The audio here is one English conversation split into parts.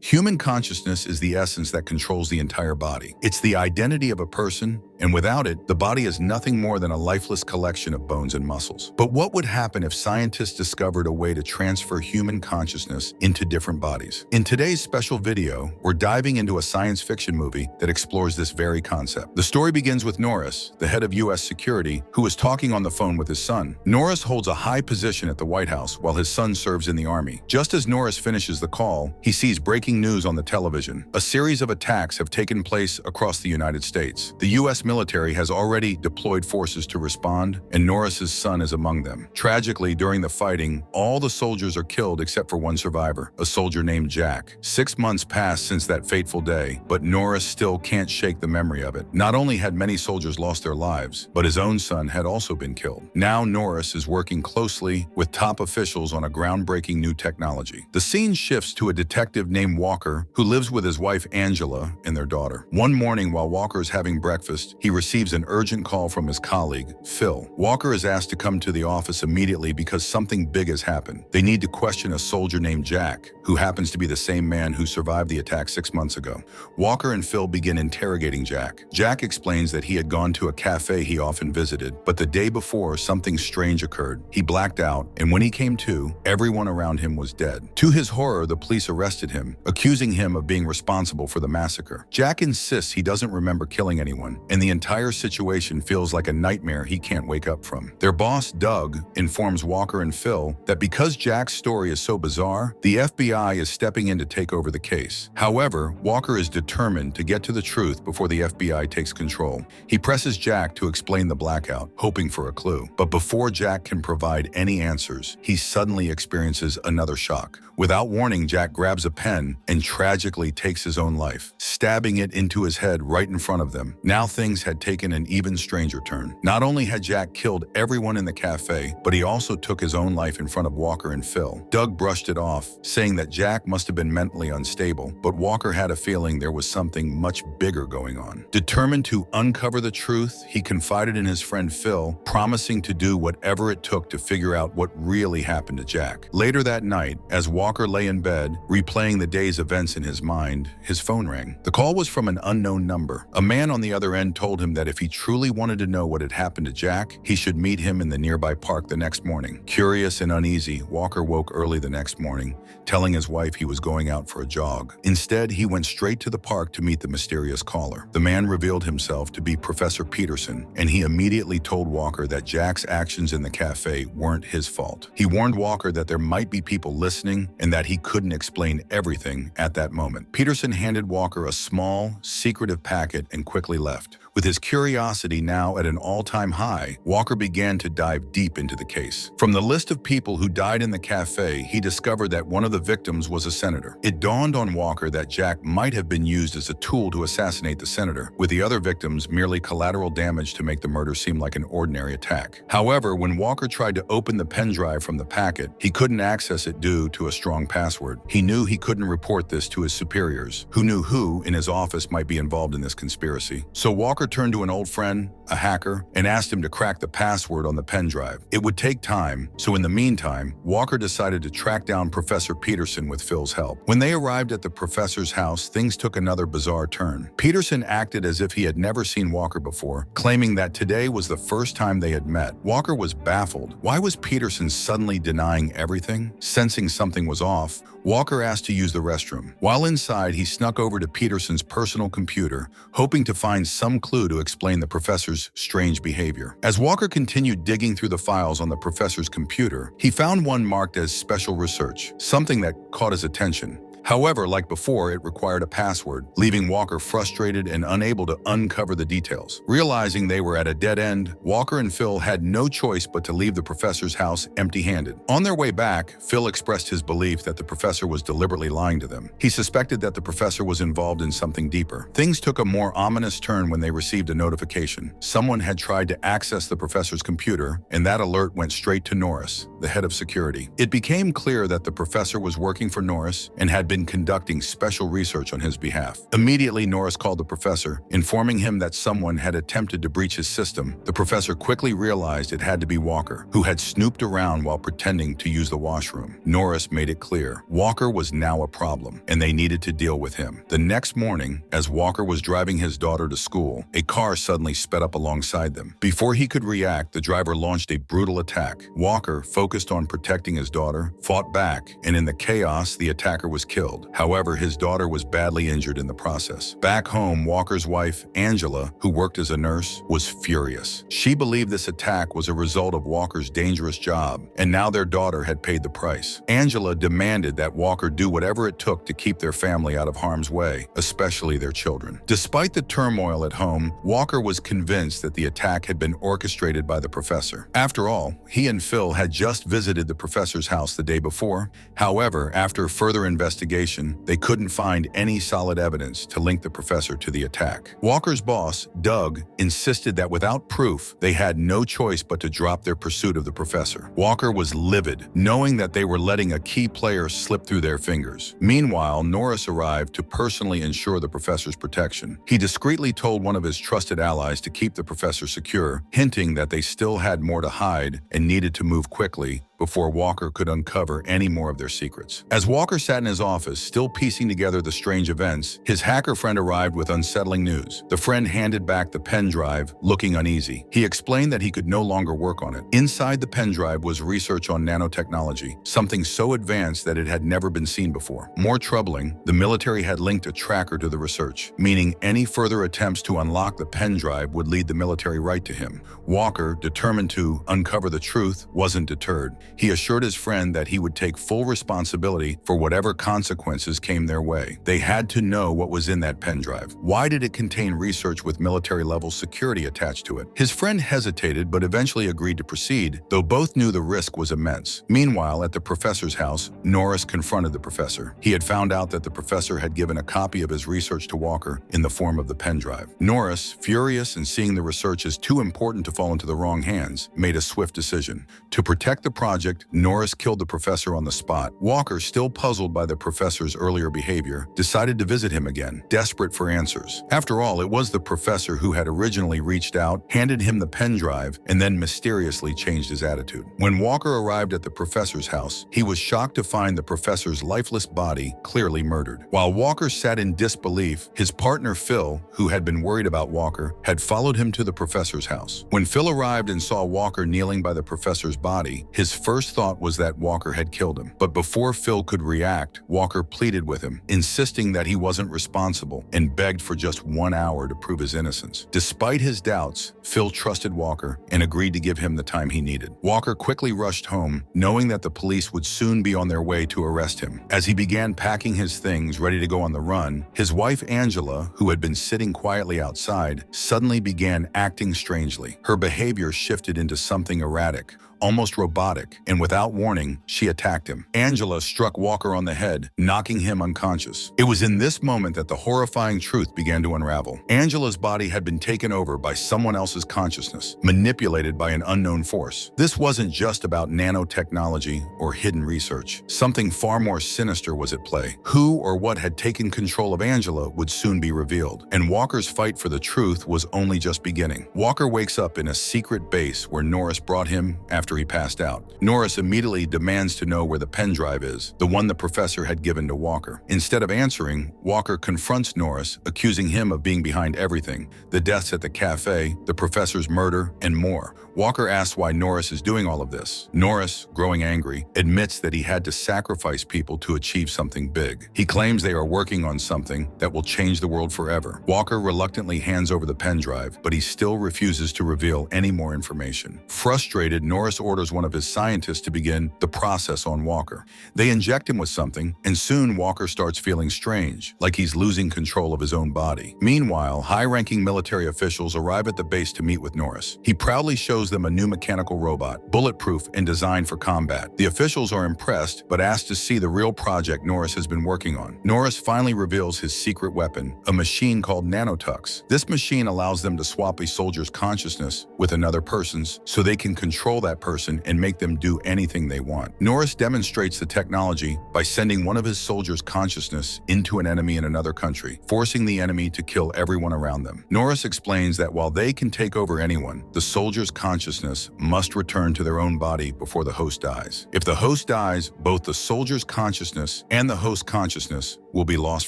Human consciousness is the essence that controls the entire body. It's the identity of a person, and without it, the body is nothing more than a lifeless collection of bones and muscles. But what would happen if scientists discovered a way to transfer human consciousness into different bodies? In today's special video, we're diving into a science fiction movie that explores this very concept. The story begins with Norris, the head of U.S. security, who is talking on the phone with his son. Norris holds a high position at the White House while his son serves in the Army. Just as Norris finishes the call, he sees breaking news on the television. A series of attacks have taken place across the United States. The U.S. military has already deployed forces to respond, and Norris's son is among them. Tragically, during the fighting, all the soldiers are killed except for one survivor, a soldier named Jack. 6 months passed since that fateful day, but Norris still can't shake the memory of it. Not only had many soldiers lost their lives, but his own son had also been killed. Now Norris is working closely with top officials on a groundbreaking new technology. The scene shifts to a detective named Walker who lives with his wife Angela and their daughter. One morning while Walker is having breakfast, he receives an urgent call from his colleague, Phil. Walker is asked to come to the office immediately because something big has happened. They need to question a soldier named Jack, who happens to be the same man who survived the attack 6 months ago. Walker and Phil begin interrogating Jack. Jack explains that he had gone to a cafe he often visited, but the day before, something strange occurred. He blacked out, and when he came to, everyone around him was dead. To his horror, the police arrested him, accusing him of being responsible for the massacre. Jack insists he doesn't remember killing anyone, and the entire situation feels like a nightmare he can't wake up from. Their boss, Doug, informs Walker and Phil that because Jack's story is so bizarre, the FBI is stepping in to take over the case. However, Walker is determined to get to the truth before the FBI takes control. He presses Jack to explain the blackout, hoping for a clue. But before Jack can provide any answers, he suddenly experiences another shock. Without warning, Jack grabs a pen and tragically takes his own life, stabbing it into his head right in front of them. Now things had taken an even stranger turn. Not only had Jack killed everyone in the cafe, but he also took his own life in front of Walker and Phil. Doug brushed it off, saying that Jack must have been mentally unstable, but Walker had a feeling there was something much bigger going on. Determined to uncover the truth, he confided in his friend Phil, promising to do whatever it took to figure out what really happened to Jack. Later that night, as Walker lay in bed, replaying the day's events in his mind, his phone rang. The call was from an unknown number. A man on the other end told him that if he truly wanted to know what had happened to Jack, he should meet him in the nearby park the next morning. Curious and uneasy, Walker woke early the next morning, telling his wife he was going out for a jog. Instead, he went straight to the park to meet the mysterious caller. The man revealed himself to be Professor Peterson, and he immediately told Walker that Jack's actions in the cafe weren't his fault. He warned Walker that there might be people listening and that he couldn't explain everything at that moment. Peterson handed Walker a small, secretive packet and quickly left. With his curiosity now at an all-time high, Walker began to dive deep into the case. From the list of people who died in the cafe, he discovered that one of the victims was a senator. It dawned on Walker that Jack might have been used as a tool to assassinate the senator, with the other victims merely collateral damage to make the murder seem like an ordinary attack. However, when Walker tried to open the pen drive from the packet, he couldn't access it due to a strong password. He knew he couldn't report this to his superiors, who knew who in his office might be involved in this conspiracy. So Walker turned to an old friend, a hacker, and asked him to crack the password on the pen drive. It would take time, so in the meantime, Walker decided to track down Professor Peterson with Phil's help. When they arrived at the professor's house, things took another bizarre turn. Peterson acted as if he had never seen Walker before, claiming that today was the first time they had met. Walker was baffled. Why was Peterson suddenly denying everything? Sensing something was off, Walker asked to use the restroom. While inside, he snuck over to Peterson's personal computer, hoping to find some clue to explain the professor's strange behavior. As Walker continued digging through the files on the professor's computer, he found one marked as special research, something that caught his attention. However, like before, it required a password, leaving Walker frustrated and unable to uncover the details. Realizing they were at a dead end, Walker and Phil had no choice but to leave the professor's house empty-handed. On their way back, Phil expressed his belief that the professor was deliberately lying to them. He suspected that the professor was involved in something deeper. Things took a more ominous turn when they received a notification. Someone had tried to access the professor's computer, and that alert went straight to Norris, the head of security. It became clear that the professor was working for Norris and had been been conducting special research on his behalf. Immediately, Norris called the professor, informing him that someone had attempted to breach his system. The professor quickly realized it had to be Walker, who had snooped around while pretending to use the washroom. Norris made it clear Walker was now a problem, and they needed to deal with him. The next morning, as Walker was driving his daughter to school, a car suddenly sped up alongside them. Before he could react, the driver launched a brutal attack. Walker, focused on protecting his daughter, fought back, and in the chaos, the attacker was killed. However, his daughter was badly injured in the process. Back home, Walker's wife, Angela, who worked as a nurse, was furious. She believed this attack was a result of Walker's dangerous job, and now their daughter had paid the price. Angela demanded that Walker do whatever it took to keep their family out of harm's way, especially their children. Despite the turmoil at home, Walker was convinced that the attack had been orchestrated by the professor. After all, he and Phil had just visited the professor's house the day before. However, after further investigation, they couldn't find any solid evidence to link the professor to the attack. Walker's boss, Doug, insisted that without proof, they had no choice but to drop their pursuit of the professor. Walker was livid, knowing that they were letting a key player slip through their fingers. Meanwhile, Norris arrived to personally ensure the professor's protection. He discreetly told one of his trusted allies to keep the professor secure, hinting that they still had more to hide and needed to move quickly before Walker could uncover any more of their secrets. As Walker sat in his office, still piecing together the strange events, his hacker friend arrived with unsettling news. The friend handed back the pen drive, looking uneasy. He explained that he could no longer work on it. Inside the pen drive was research on nanotechnology, something so advanced that it had never been seen before. More troubling, the military had linked a tracker to the research, meaning any further attempts to unlock the pen drive would lead the military right to him. Walker, determined to uncover the truth, wasn't deterred. He assured his friend that he would take full responsibility for whatever consequences came their way. They had to know what was in that pen drive. Why did it contain research with military-level security attached to it? His friend hesitated but eventually agreed to proceed, though both knew the risk was immense. Meanwhile, at the professor's house, Norris confronted the professor. He had found out that the professor had given a copy of his research to Walker in the form of the pen drive. Norris, furious and seeing the research as too important to fall into the wrong hands, made a swift decision. To protect the project, Norris killed the professor on the spot. Walker, still puzzled by the professor's earlier behavior, decided to visit him again, desperate for answers. After all, it was the professor who had originally reached out, handed him the pen drive, and then mysteriously changed his attitude. When Walker arrived at the professor's house, he was shocked to find the professor's lifeless body clearly murdered. While Walker sat in disbelief, his partner Phil, who had been worried about Walker, had followed him to the professor's house. When Phil arrived and saw Walker kneeling by the professor's body, his first thought was that Walker had killed him. But before Phil could react, Walker pleaded with him, insisting that he wasn't responsible, and begged for just 1 hour to prove his innocence. Despite his doubts, Phil trusted Walker and agreed to give him the time he needed. Walker quickly rushed home, knowing that the police would soon be on their way to arrest him. As he began packing his things ready to go on the run, his wife Angela, who had been sitting quietly outside, suddenly began acting strangely. Her behavior shifted into something erratic, almost robotic, and without warning, she attacked him. Angela struck Walker on the head, knocking him unconscious. It was in this moment that the horrifying truth began to unravel. Angela's body had been taken over by someone else's consciousness, manipulated by an unknown force. This wasn't just about nanotechnology or hidden research. Something far more sinister was at play. Who or what had taken control of Angela would soon be revealed, and Walker's fight for the truth was only just beginning. Walker wakes up in a secret base where Norris brought him after he passed out. Norris immediately demands to know where the pen drive is, the one the professor had given to Walker. Instead of answering, Walker confronts Norris, accusing him of being behind everything: the deaths at the cafe, the professor's murder, and more. Walker asks why Norris is doing all of this. Norris, growing angry, admits that he had to sacrifice people to achieve something big. He claims they are working on something that will change the world forever. Walker reluctantly hands over the pen drive, but he still refuses to reveal any more information. Frustrated, Norris orders one of his scientists to begin the process on Walker. They inject him with something, and soon Walker starts feeling strange, like he's losing control of his own body. Meanwhile, high-ranking military officials arrive at the base to meet with Norris. He proudly shows them a new mechanical robot, bulletproof and designed for combat. The officials are impressed, but ask to see the real project Norris has been working on. Norris finally reveals his secret weapon, a machine called nanotux. This machine allows them to swap a soldier's consciousness with another person's, so they can control that person and make them do anything they want. Norris demonstrates the technology by sending one of his soldiers' consciousness into an enemy in another country, forcing the enemy to kill everyone around them. Norris explains that while they can take over anyone, the soldier's consciousness must return to their own body before the host dies. If the host dies, both the soldier's consciousness and the host's consciousness will be lost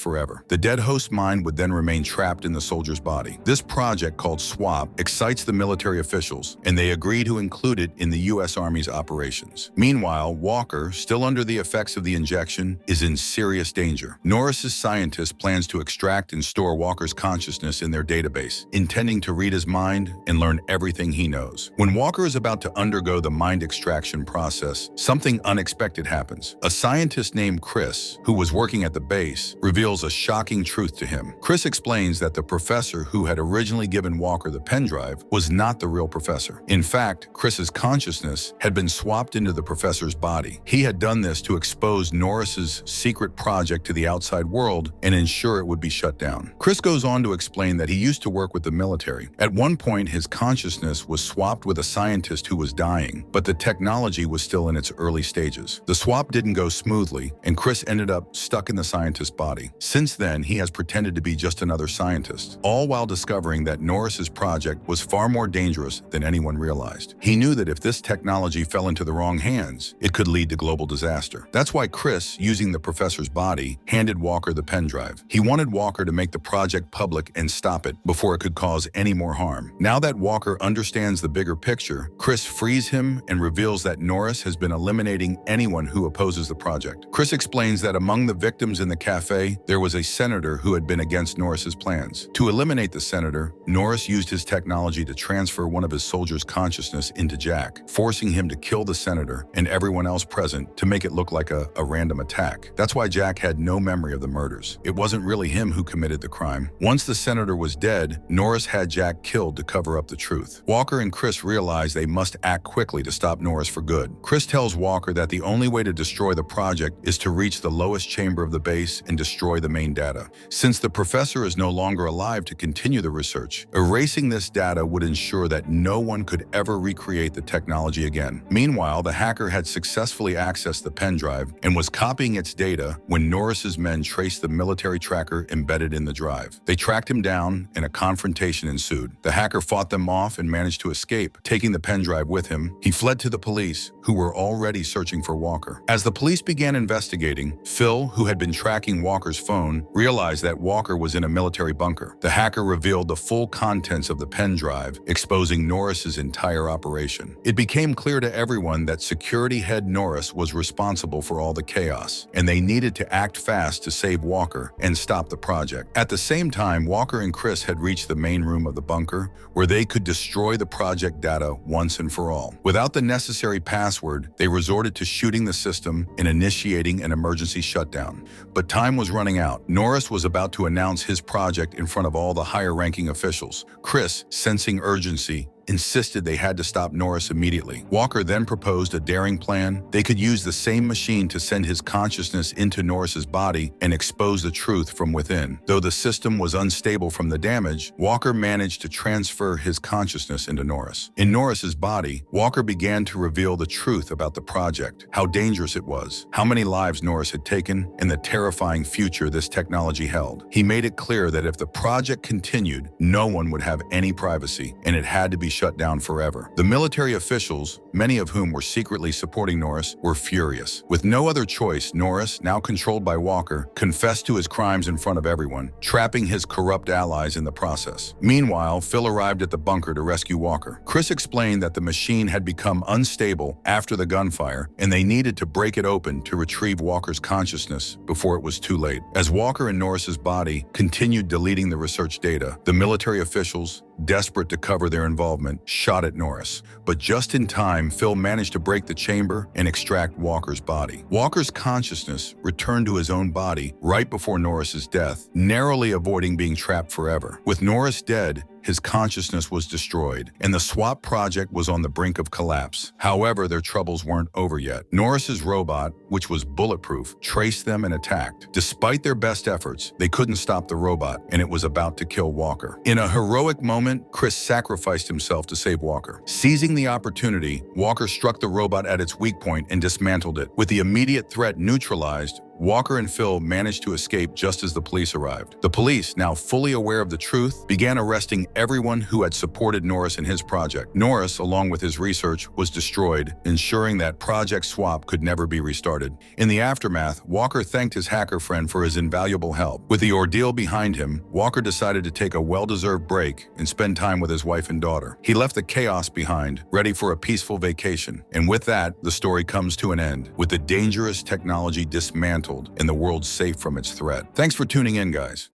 forever. The dead host's mind would then remain trapped in the soldier's body. This project, called SWAP, excites the military officials, and they agree to include it in the U.S. Army's operations. Meanwhile, Walker, still under the effects of the injection, is in serious danger. Norris's scientist plans to extract and store Walker's consciousness in their database, intending to read his mind and learn everything he knows. When Walker is about to undergo the mind extraction process, something unexpected happens. A scientist named Chris, who was working at the base, reveals a shocking truth to him. Chris explains that the professor who had originally given Walker the pen drive was not the real professor. In fact, Chris's consciousness had been swapped into the professor's body. He had done this to expose Norris's secret project to the outside world and ensure it would be shut down. Chris goes on to explain that he used to work with the military. At one point, his consciousness was swapped with a scientist who was dying, but the technology was still in its early stages. The swap didn't go smoothly, and Chris ended up stuck in the scientist's body. Since then, he has pretended to be just another scientist, all while discovering that Norris's project was far more dangerous than anyone realized. He knew that if this technology fell into the wrong hands, it could lead to global disaster. That's why Chris, using the professor's body, handed Walker the pen drive. He wanted Walker to make the project public and stop it before it could cause any more harm. Now that Walker understands the bigger picture, Chris frees him and reveals that Norris has been eliminating anyone who opposes the project. Chris explains that among the victims in the cafe, there was a senator who had been against Norris's plans. To eliminate the senator, Norris used his technology to transfer one of his soldiers' consciousness into Jack, forcing him to kill the senator and everyone else present to make it look like a random attack. That's why Jack had no memory of the murders. It wasn't really him who committed the crime. Once the senator was dead, Norris had Jack killed to cover up the truth. Walker and Chris realize they must act quickly to stop Norris for good. Chris tells Walker that the only way to destroy the project is to reach the lowest chamber of the base and destroy the main data. Since the professor is no longer alive to continue the research, erasing this data would ensure that no one could ever recreate the technology again. Meanwhile, the hacker had successfully accessed the pen drive and was copying its data when Norris's men traced the military tracker embedded in the drive. They tracked him down and a confrontation ensued. The hacker fought them off and managed to escape, taking the pen drive with him. He fled to the police, who were already searching for Walker. As the police began investigating, Phil, who had been tracking Walker's phone, realized that Walker was in a military bunker. The hacker revealed the full contents of the pen drive, exposing Norris's entire operation. It became clear to everyone that security head Norris was responsible for all the chaos, and they needed to act fast to save Walker and stop the project. At the same time, Walker and Chris had reached the main room of the bunker, where they could destroy the project data once and for all. Without the necessary password, they resorted to shooting the system and initiating an emergency shutdown. But time was running out. Norris was about to announce his project in front of all the higher-ranking officials. Chris, sensing urgency, insisted they had to stop Norris immediately. Walker then proposed a daring plan. They could use the same machine to send his consciousness into Norris's body and expose the truth from within. Though the system was unstable from the damage, Walker managed to transfer his consciousness into Norris. In Norris's body, Walker began to reveal the truth about the project, how dangerous it was, how many lives Norris had taken, and the terrifying future this technology held. He made it clear that if the project continued, no one would have any privacy, and it had to be shut down forever. The military officials, many of whom were secretly supporting Norris, were furious. With no other choice, Norris, now controlled by Walker, confessed to his crimes in front of everyone, trapping his corrupt allies in the process. Meanwhile, Phil arrived at the bunker to rescue Walker. Chris explained that the machine had become unstable after the gunfire, and they needed to break it open to retrieve Walker's consciousness before it was too late. As Walker and Norris's body continued deleting the research data, the military officials, desperate to cover their involvement, shot at Norris. But just in time, Phil managed to break the chamber and extract Walker's body. Walker's consciousness returned to his own body right before Norris's death, narrowly avoiding being trapped forever. With Norris dead, his consciousness was destroyed, and the swap project was on the brink of collapse. However, their troubles weren't over yet. Norris's robot, which was bulletproof, traced them and attacked. Despite their best efforts, they couldn't stop the robot, and it was about to kill Walker. In a heroic moment, Chris sacrificed himself to save Walker. Seizing the opportunity, Walker struck the robot at its weak point and dismantled it. With the immediate threat neutralized, Walker and Phil managed to escape just as the police arrived. The police, now fully aware of the truth, began arresting everyone who had supported Norris in his project. Norris, along with his research, was destroyed, ensuring that Project Swap could never be restarted. In the aftermath, Walker thanked his hacker friend for his invaluable help. With the ordeal behind him, Walker decided to take a well-deserved break and spend time with his wife and daughter. He left the chaos behind, ready for a peaceful vacation. And with that, the story comes to an end, with the dangerous technology dismantled and the world safe from its threat. Thanks for tuning in, guys.